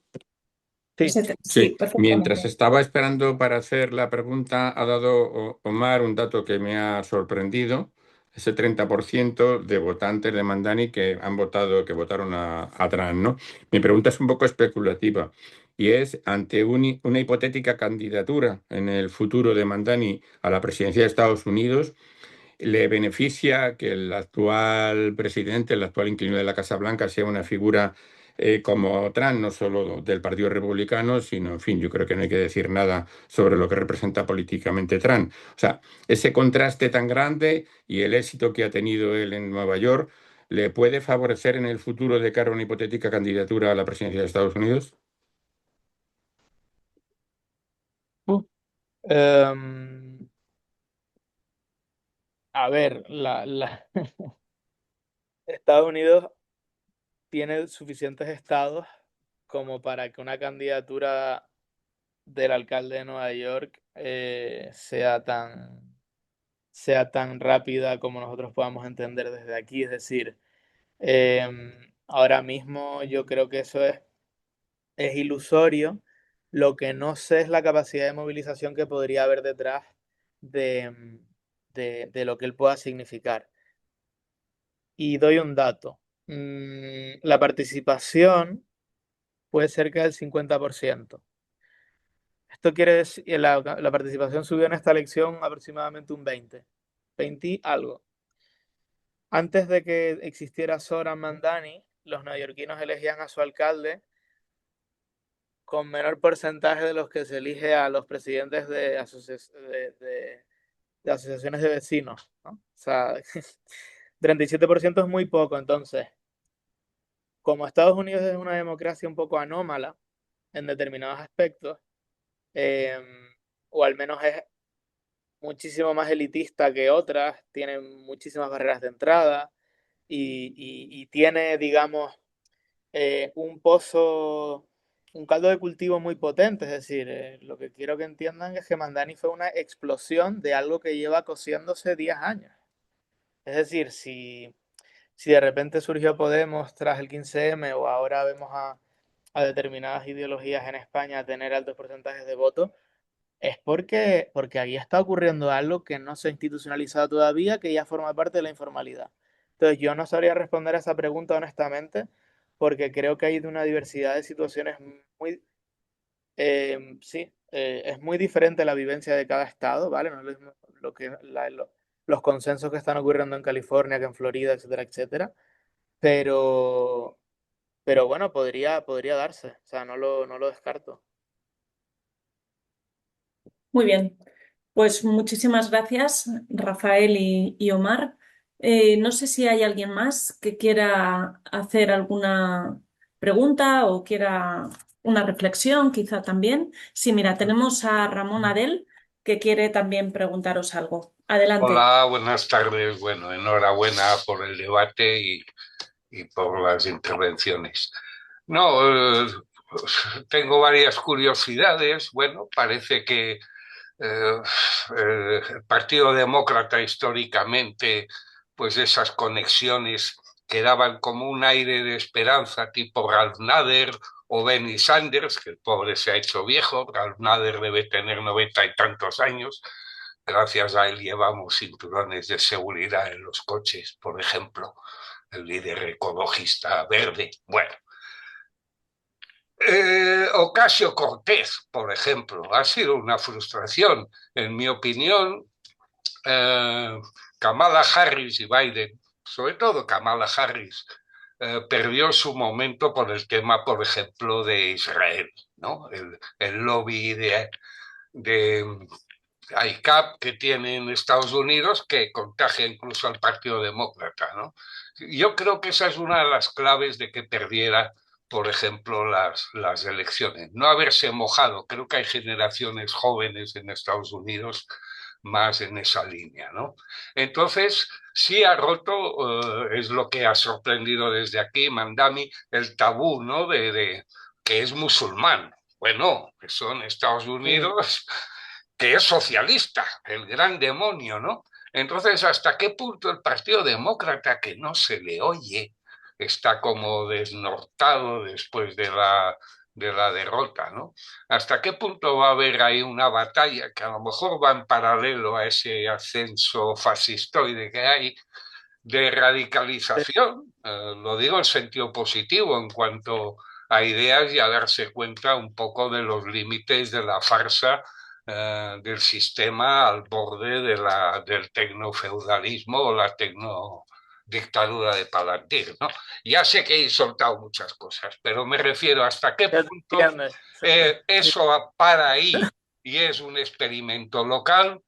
[SPEAKER 4] Sí.
[SPEAKER 2] Sí,
[SPEAKER 6] sí, mientras
[SPEAKER 2] perfectamente.
[SPEAKER 6] estaba esperando para hacer la pregunta, ha dado Omar un dato que me ha sorprendido. Ese 30% de votantes de Mandani que han votado, que votaron a Trump, ¿no? Mi pregunta es un poco especulativa y es, ante una hipotética candidatura en el futuro de Mandani a la presidencia de Estados Unidos, ¿le beneficia que el actual presidente, el actual inquilino de la Casa Blanca, sea una figura como Trump, no solo del Partido Republicano, sino, en fin, yo creo que no hay que decir nada sobre lo que representa políticamente Trump? O sea, ese contraste tan grande y el éxito que ha tenido él en Nueva York, ¿le puede favorecer en el futuro de cara a una hipotética candidatura a la presidencia de Estados Unidos?
[SPEAKER 4] Em, a ver, Estados Unidos tiene suficientes estados como para que una candidatura del alcalde de Nueva York sea tan rápida como nosotros podamos entender desde aquí. Es decir, ahora mismo yo creo que eso es ilusorio. Lo que no sé es la capacidad de movilización que podría haber detrás de lo que él pueda significar. Y doy un dato. La participación puede ser cerca del 50%. Esto quiere decir que la participación subió en esta elección aproximadamente un 20 algo. Antes de que existiera Zoran Mandani, los neoyorquinos elegían a su alcalde con menor porcentaje de los que se elige a los presidentes de asociaciones de vecinos, ¿no? O sea, 37% es muy poco. Entonces, como Estados Unidos es una democracia un poco anómala en determinados aspectos, eh, o al menos es muchísimo más elitista que otras, tiene muchísimas barreras de entrada, y tiene, digamos, un pozo, un caldo de cultivo muy potente. Es decir, lo que quiero que entiendan es que Mandani fue una explosión de algo que lleva cociéndose 10 años. Es decir, si de repente surgió Podemos tras el 15M o ahora vemos a determinadas ideologías en España tener altos porcentajes de votos, es porque ahí está ocurriendo algo que no se ha institucionalizado todavía, que ya forma parte de la informalidad. Entonces, yo no sabría responder a esa pregunta honestamente, porque creo que hay una diversidad de situaciones muy, sí, es muy diferente la vivencia de cada estado, ¿vale? No es lo mismo los consensos que están ocurriendo en California que en Florida, etcétera, etcétera. Pero, pero bueno, podría darse, o sea, no lo descarto.
[SPEAKER 2] Muy bien, pues muchísimas gracias, Rafael y Omar. No sé si hay alguien más que quiera hacer alguna pregunta o quiera una reflexión, quizá también. Sí, mira, tenemos a Ramón Adel que quiere también preguntaros algo. Adelante.
[SPEAKER 7] Hola, buenas tardes. Bueno, enhorabuena por el debate y por las intervenciones. No, tengo varias curiosidades. Bueno, parece que eh, el Partido Demócrata históricamente, pues esas conexiones que daban como un aire de esperanza, tipo Ralph Nader o Bernie Sanders, que el pobre se ha hecho viejo. Ralph Nader debe tener 90 y tantos años. Gracias a él llevamos cinturones de seguridad en los coches, por ejemplo, el líder ecologista verde. Bueno, Ocasio Cortés, por ejemplo, ha sido una frustración. En mi opinión, eh, Kamala Harris y Biden, sobre todo Kamala Harris, perdió su momento por el tema, por ejemplo, de Israel, ¿no? El lobby de ICAP que tiene en Estados Unidos que contagia incluso al Partido Demócrata, ¿no? Yo creo que esa es una de las claves de que perdiera, por ejemplo, las elecciones. No haberse mojado. Creo que hay generaciones jóvenes en Estados Unidos más en esa línea, ¿no? Entonces, sí ha roto, es lo que ha sorprendido desde aquí, Mandami, el tabú, ¿no? Que es musulmán. Bueno, eso en Estados
[SPEAKER 4] Mm.
[SPEAKER 7] Unidos, que es socialista, el gran demonio, ¿no? Entonces, ¿hasta qué punto el Partido Demócrata, que no se le oye, está como desnortado después de la derrota, ¿no? ¿Hasta qué punto va a haber ahí una batalla que a lo mejor va en paralelo a ese ascenso fascistoide que hay de radicalización? Lo digo en sentido positivo en cuanto a ideas y a darse cuenta un poco de los límites de la farsa del sistema al borde del tecnofeudalismo o la tecnodictadura de Palantir, ¿no? Ya sé que he soltado muchas cosas, pero me refiero hasta qué
[SPEAKER 4] Ya te
[SPEAKER 7] punto
[SPEAKER 4] entiendes. Sí,
[SPEAKER 7] eso para ahí y es un experimento local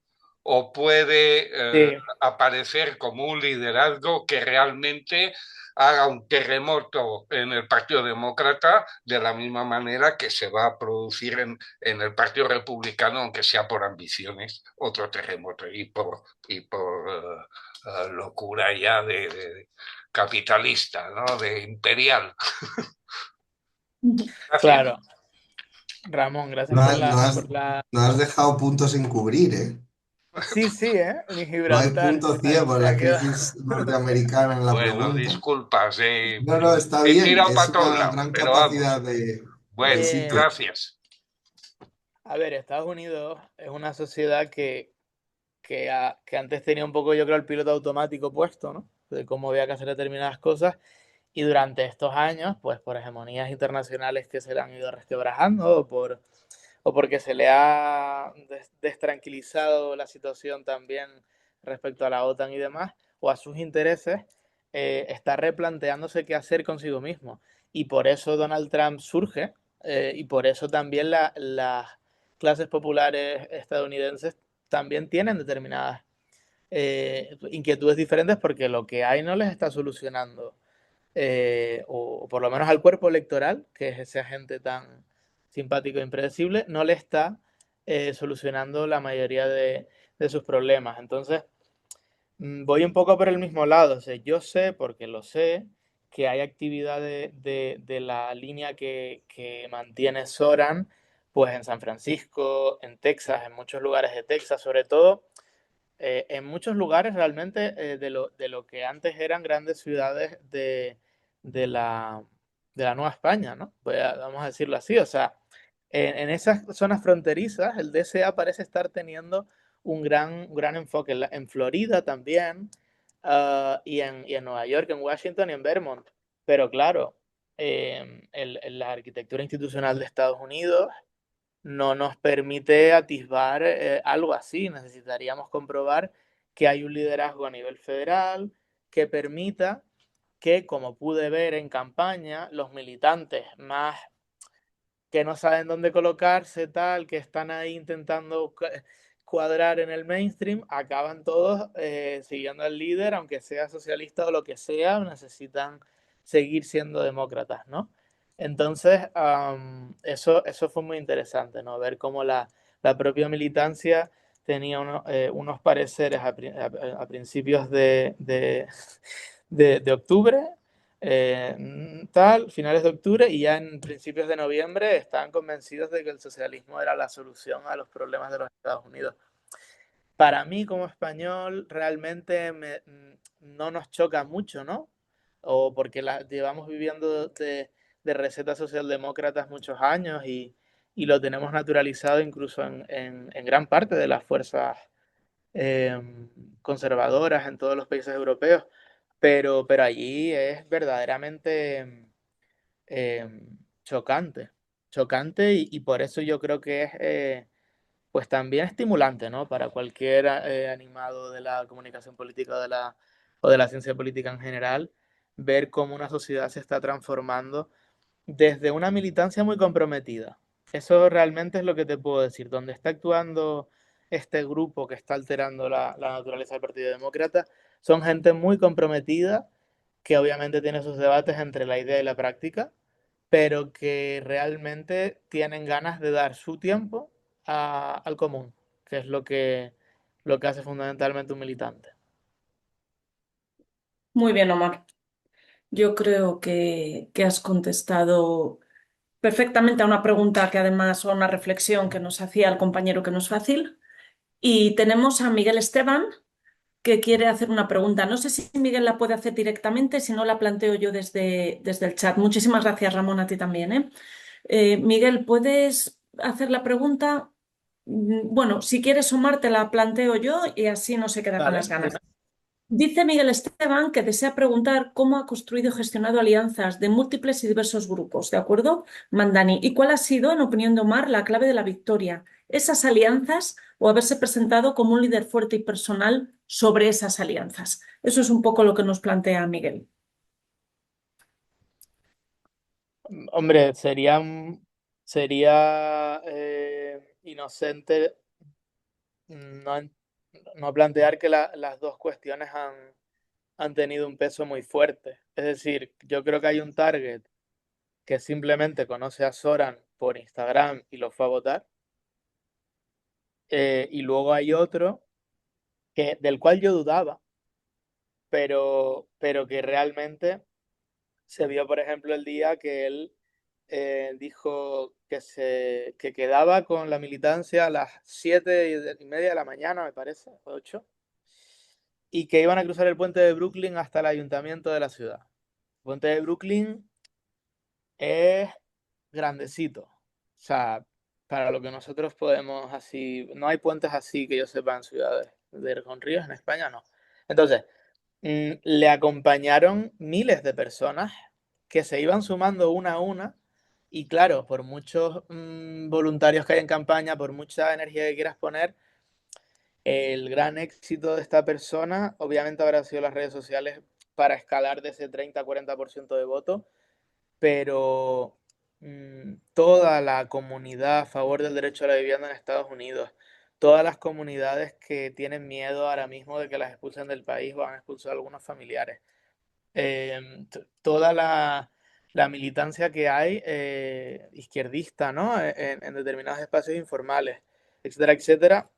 [SPEAKER 7] o puede
[SPEAKER 4] sí.
[SPEAKER 7] aparecer como un liderazgo que realmente haga un terremoto en el Partido Demócrata de la misma manera que se va a producir en el Partido Republicano, aunque sea por ambiciones, otro terremoto y por locura ya de capitalista, ¿no? De imperial. Gracias.
[SPEAKER 4] Claro. Ramón, gracias
[SPEAKER 3] No,
[SPEAKER 4] por
[SPEAKER 3] no
[SPEAKER 4] la,
[SPEAKER 3] has,
[SPEAKER 4] por la...
[SPEAKER 3] no has dejado puntos sin cubrir, ¿eh?
[SPEAKER 4] Sí, sí, ¿eh? Ni
[SPEAKER 3] No hay
[SPEAKER 4] Gibraltar.
[SPEAKER 3] punto ciego en
[SPEAKER 4] Se ha
[SPEAKER 3] la
[SPEAKER 4] quedado.
[SPEAKER 3] crisis norteamericana en la
[SPEAKER 7] Bueno,
[SPEAKER 3] pregunta.
[SPEAKER 7] disculpas,
[SPEAKER 3] No, no, está
[SPEAKER 7] he
[SPEAKER 3] bien.
[SPEAKER 7] tirado
[SPEAKER 3] Es
[SPEAKER 7] para todos
[SPEAKER 3] una
[SPEAKER 7] lados,
[SPEAKER 3] gran
[SPEAKER 7] pero
[SPEAKER 3] capacidad
[SPEAKER 7] vamos.
[SPEAKER 3] de
[SPEAKER 7] Bueno,
[SPEAKER 4] Eh,
[SPEAKER 3] síntesis.
[SPEAKER 7] gracias.
[SPEAKER 4] a ver, Estados Unidos es una sociedad que antes tenía un poco, yo creo, el piloto automático puesto, ¿no? De cómo había que hacer determinadas cosas. Y durante estos años, pues por hegemonías internacionales que se le han ido resquebrajando o porque se le ha destranquilizado la situación también respecto a la OTAN y demás, o a sus intereses, está replanteándose qué hacer consigo mismo. Y por eso Donald Trump surge, y por eso también las clases populares estadounidenses también tienen determinadas inquietudes diferentes porque lo que hay no les está solucionando, o por lo menos al cuerpo electoral, que es ese agente tan simpático e impredecible, no le está solucionando la mayoría de sus problemas. Entonces, Voy un poco por el mismo lado. O sea, yo sé, porque lo sé, que hay actividad de la línea que mantiene Soran, pues en San Francisco, en Texas, en muchos lugares de Texas, sobre todo en muchos lugares realmente de lo que antes eran grandes ciudades de la, de la Nueva España, ¿no? Vamos a decirlo así. O sea, en esas zonas fronterizas el DSA parece estar teniendo un gran enfoque. En Florida también, y en Nueva York, en Washington y en Vermont. Pero claro, la arquitectura institucional de Estados Unidos no nos permite atisbar algo así. Necesitaríamos comprobar que hay un liderazgo a nivel federal que permita que, como pude ver en campaña, los militantes más que no saben dónde colocarse, tal, que están ahí intentando cuadrar en el mainstream, acaban todos siguiendo al líder, aunque sea socialista o lo que sea, necesitan seguir siendo demócratas, ¿no? Entonces, eso fue muy interesante, ¿no? Ver cómo la propia militancia tenía unos pareceres a principios de octubre, finales de octubre, y ya en principios de noviembre estaban convencidos de que el socialismo era la solución a los problemas de los Estados Unidos. Para mí, como español, realmente no nos choca mucho, ¿no? O porque llevamos viviendo de recetas socialdemócratas muchos años y lo tenemos naturalizado incluso en gran parte de las fuerzas conservadoras en todos los países europeos, pero allí es verdaderamente chocante, chocante y por eso yo creo que es pues también estimulante, ¿no? Para cualquier animado de la comunicación política o de la ciencia política en general, ver cómo una sociedad se está transformando desde una militancia muy comprometida. Eso realmente es lo que te puedo decir. Donde está actuando este grupo que está alterando la naturaleza del Partido Demócrata, son gente muy comprometida, que obviamente tiene sus debates entre la idea y la práctica, pero que realmente tienen ganas de dar su tiempo al común, que es lo que hace fundamentalmente un militante.
[SPEAKER 2] Muy bien, Omar. Yo creo que has contestado perfectamente a una pregunta que además, o a una reflexión que nos hacía el compañero, que no es fácil. Y tenemos a Miguel Esteban, que quiere hacer una pregunta. No sé si Miguel la puede hacer directamente, si no la planteo yo desde el chat. Muchísimas gracias, Ramón, a ti también, ¿eh? Miguel, ¿puedes hacer la pregunta? Bueno, si quieres Omar, te la planteo yo y así no se queda con
[SPEAKER 4] Vale,
[SPEAKER 2] las ganas.
[SPEAKER 4] dime.
[SPEAKER 2] Dice Miguel Esteban que desea preguntar cómo ha construido y gestionado alianzas de múltiples y diversos grupos, ¿de acuerdo, Mandani? ¿Y cuál ha sido, en opinión de Omar, la clave de la victoria? ¿Esas alianzas o haberse presentado como un líder fuerte y personal sobre esas alianzas? Eso es un poco lo que nos plantea Miguel.
[SPEAKER 4] Hombre, sería inocente no, no plantear que las dos cuestiones han tenido un peso muy fuerte. Es decir, yo creo que hay un target que simplemente conoce a Soran por Instagram y lo fue a votar, y luego hay otro del cual yo dudaba, pero que realmente se vio, por ejemplo, el día que él dijo que quedaba con la militancia a las 7:30 de la mañana, me parece, 8, y que iban a cruzar el puente de Brooklyn hasta el ayuntamiento de la ciudad. El puente de Brooklyn es grandecito. O sea, para lo que nosotros podemos así, no hay puentes así que yo sepa en ciudades con ríos en España, no. Entonces, le acompañaron miles de personas que se iban sumando una a una y claro, por muchos voluntarios que hay en campaña, por mucha energía que quieras poner, el gran éxito de esta persona obviamente habrá sido las redes sociales para escalar de ese 30-40% de voto, pero toda la comunidad a favor del derecho a la vivienda en Estados Unidos, todas las comunidades que tienen miedo ahora mismo de que las expulsen del país o han expulsado a algunos familiares, toda la militancia que hay izquierdista, ¿no? En determinados espacios informales, etcétera, etcétera,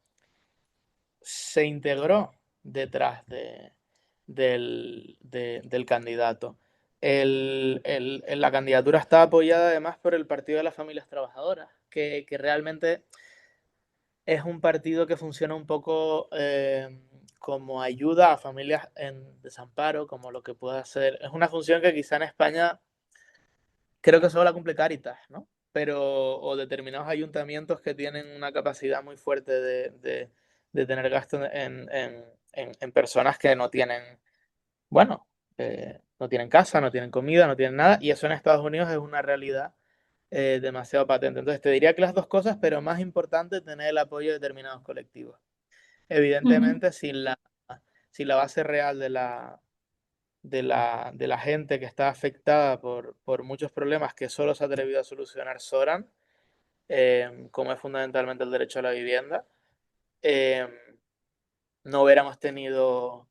[SPEAKER 4] se integró detrás del candidato. La candidatura está apoyada además por el Partido de las Familias Trabajadoras, que realmente es un partido que funciona un poco como ayuda a familias en desamparo, como lo que pueda hacer. Es una función que quizá en España creo que solo la cumple Cáritas, ¿no? Pero, o determinados ayuntamientos que tienen una capacidad muy fuerte de tener gasto en personas que no tienen, bueno, no tienen casa, no tienen comida, no tienen nada, y eso en Estados Unidos es una realidad demasiado patente. Entonces te diría que las dos cosas, pero más importante tener el apoyo de determinados colectivos. Evidentemente, sin la base real de la gente que está afectada por muchos problemas que solo se ha atrevido a solucionar Soran, como es fundamentalmente el derecho a la vivienda, no hubiéramos tenido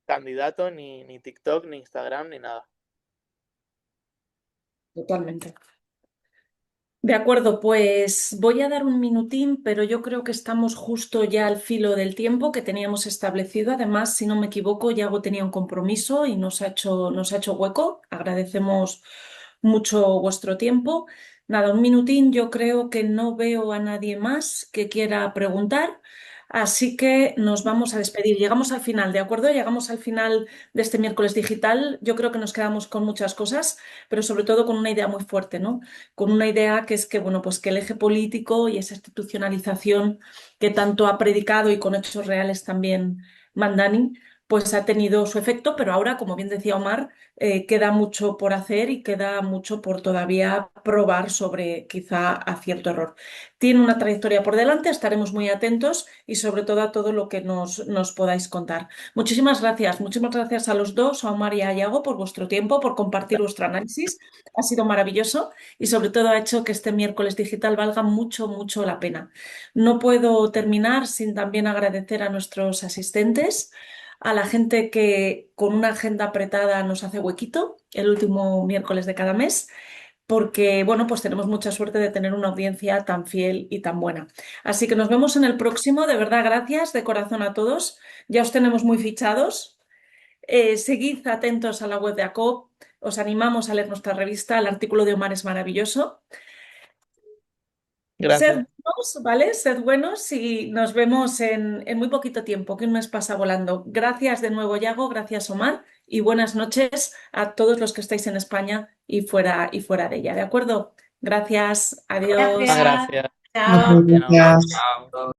[SPEAKER 4] candidato, ni TikTok, ni Instagram, ni nada.
[SPEAKER 2] Totalmente. De acuerdo, pues voy a dar un minutín, pero yo creo que estamos justo ya al filo del tiempo que teníamos establecido. Además, si no me equivoco, Yago tenía un compromiso y nos ha hecho hueco. Agradecemos mucho vuestro tiempo. Nada, un minutín. Yo creo que no veo a nadie más que quiera preguntar, así que nos vamos a despedir. Llegamos al final, ¿de acuerdo? Llegamos al final de este miércoles digital. Yo creo que nos quedamos con muchas cosas, pero sobre todo con una idea muy fuerte, ¿no? Con una idea que es que, bueno, pues que el eje político y esa institucionalización que tanto ha predicado y con hechos reales también Mandani, pues ha tenido su efecto, pero ahora, como bien decía Omar, queda mucho por hacer y queda mucho por todavía probar sobre quizá acierto error. Tiene una trayectoria por delante, estaremos muy atentos y sobre todo a todo lo que nos podáis contar. Muchísimas gracias a los dos, a Omar y a Yago, por vuestro tiempo, por compartir vuestro análisis. Ha sido maravilloso y sobre todo ha hecho que este miércoles digital valga mucho, mucho la pena. No puedo terminar sin también agradecer a nuestros asistentes, a la gente que con una agenda apretada nos hace huequito el último miércoles de cada mes, porque bueno, pues tenemos mucha suerte de tener una audiencia tan fiel y tan buena. Así que nos vemos en el próximo. De verdad, gracias de corazón a todos. Ya os tenemos muy fichados. Seguid atentos a la web de ACOP. Os animamos a leer nuestra revista. El artículo de Omar es maravilloso.
[SPEAKER 4] Gracias.
[SPEAKER 2] Sed buenos, ¿vale? Sed buenos y nos vemos en muy poquito tiempo, que un mes pasa volando. Gracias de nuevo, Yago, gracias, Omar, y buenas noches a todos los que estáis en España y fuera de ella, ¿de acuerdo? Gracias, adiós.
[SPEAKER 1] Gracias.
[SPEAKER 4] Gracias.
[SPEAKER 1] Chao.
[SPEAKER 4] Chao.
[SPEAKER 3] Gracias.
[SPEAKER 7] Chao.